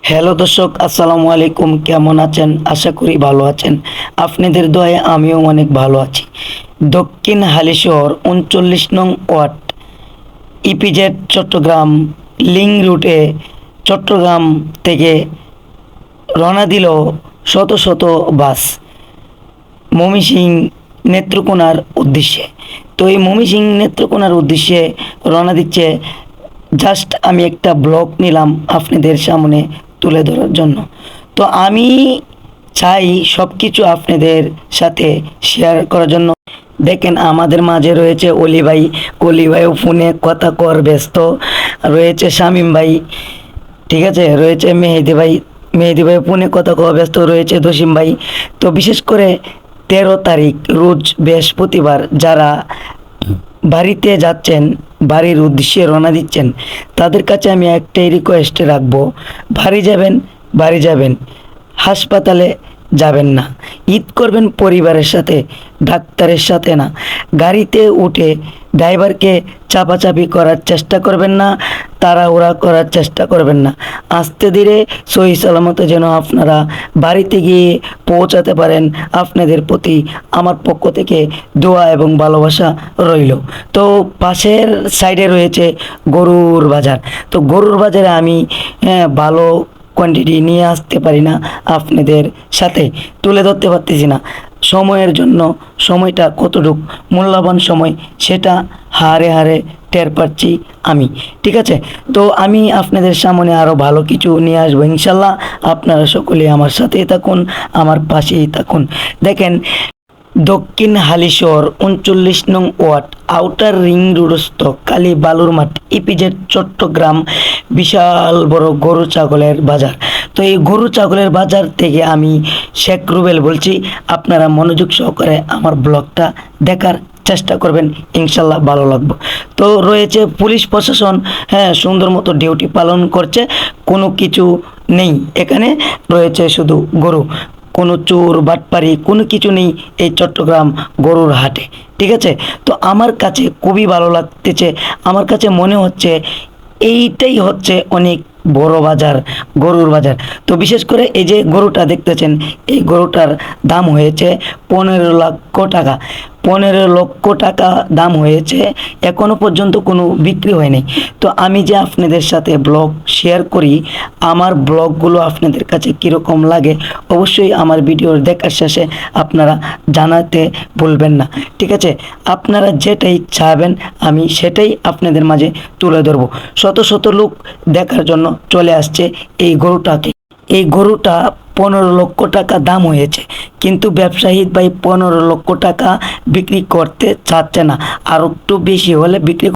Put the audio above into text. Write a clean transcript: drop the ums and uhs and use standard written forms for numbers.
Hello দর্শক, আসসালামু আলাইকুম। কেমন আছেন? আশা করি ভালো আছেন। আপনাদের দয়ায় আমিও অনেক ভালো আছি। দক্ষিণ হালিশহর ৩৯ নং ওয়ার্ড, ইপিজেড চট্টগ্রাম লিংক রুটে চট্টগ্রাম থেকে রওনা দিল শত শত বাস ময়মনসিংহ নেত্রকোনার উদ্দেশ্যে। তো এই ময়মনসিংহ নেত্রকোনার উদ্দেশ্যে রওনা দিচ্ছে। জাস্ট আমি একটা ব্লগ নিলাম আপনাদের সামনে তুলে ধরার জন্য। তো আমি চাই সব কিছু আপনাদের সাথে শেয়ার করার জন্য। দেখেন, আমাদের মাঝে রয়েছে অলি ভাই। অলি ভাইও ফোনে কথা কর ব্যস্ত রয়েছে। শামীম ভাই, ঠিক আছে, রয়েছে মেহেদি ভাই। মেহেদি ভাই ফোনে কথা কওয়া ব্যস্ত রয়েছে। দসিম ভাই। তো বিশেষ করে 13 তারিখ রোজ বৃহস্পতিবার যারা বাড়িতে যাচ্ছেন, বাড়ির উদ্দেশ্যে রওনা দিচ্ছেন, তাদের কাছে আমি একটাই রিকোয়েস্ট রাখবো, বাড়ি যাবেন, বাড়ি যাবেন, হাসপাতালে যাবেন না। ঈদ করবেন পরিবারের সাথে, ডাক্তারের সাথে না। গাড়িতে উঠে ড্রাইভারকে চাপাচাপি করার চেষ্টা করবেন না, তাড়াহুড়া করার চেষ্টা করবেন না। আস্তে ধীরে সহি সালামতে যেন আপনারা বাড়িতে গিয়ে পৌঁছাতে পারেন। আপনাদের প্রতি আমার পক্ষ থেকে দোয়া এবং ভালোবাসা রইল। তো পাশের সাইডে রয়েছে গরুর বাজার। তো গরুর বাজারে আমি ভালো কোয়ান্টিটি নিয়ে আসতে পারি না, আপনাদের সাথে তুলে ধরতে পারতেছি না সময়ের জন্য। সময়টা কতটুক মূল্যবান সময় সেটা হারে হারে টের পাচ্ছি আমি, ঠিক আছে। তো আমি আপনাদের সামনে আরও ভালো কিছু নিয়ে আসবো ইনশাল্লাহ। আপনারা সকলে আমার সাথেই থাকুন, আমার পাশেই থাকুন। দেখেন, দক্ষিণ হালিশহর ৩৯ নং ওয়ার্ড, আউটার রিং রোডস্থ কালী বালুর মাঠ, ইপিজেড চট্টগ্রাম, বিশাল বড় গরু ছাগলের বাজার। তো এই গরু ছাগলের বাজার থেকে আমি শেখ রুবেল বলছি। আপনারা মনোযোগ সহকারে আমার ব্লগটা দেখার চেষ্টা করবেন, ইনশাল্লাহ ভালো লাগবে। তো রয়েছে পুলিশ প্রশাসন, হ্যাঁ, সুন্দর মতো ডিউটি পালন করছে। কোনো কিছু নেই এখানে, রয়েছে শুধু গরু। কোনো চোর বাটপারি কোনো কিছু নেই এই চট্টগ্রাম গরুর হাটে, ঠিক আছে। তো আমার কাছে খুবই ভালো লাগতেছে। আমার কাছে মনে হচ্ছে এইটাই হচ্ছে অনেক বড় বাজার, গরুর বাজার। তো বিশেষ করে এই যে গরুটা দেখতেছেন, এই গরুটার দাম হয়েছে 15 লক্ষ টাকা। 15 লক্ষ টাকা দাম হয়েছে, এখনো পর্যন্ত কোনো বিক্রি হয়নি। তো আমি যে আপনাদের সাথে ব্লগ শেয়ার করি, আমার ব্লগগুলো আপনাদের কাছে কীরকম লাগে অবশ্যই আমার ভিডিওর দেখার শেষে আপনারা জানাতে ভুলবেন না, ঠিক আছে। আপনারা যেটাই চাইবেন আমি সেটাই আপনাদের মাঝে তুলে ধরবো। শত শত লোক দেখার জন্য চলে আসছে এই গরুটাকে। এই গরুটা 15 লক্ষ টাকা দাম হয়েছে, কিন্তু ব্যবসায়ী ভাই 15 লক্ষ টাকা বিক্রি করতে চাচ্ছে না, আর একটু বেশি হলে বিক্রি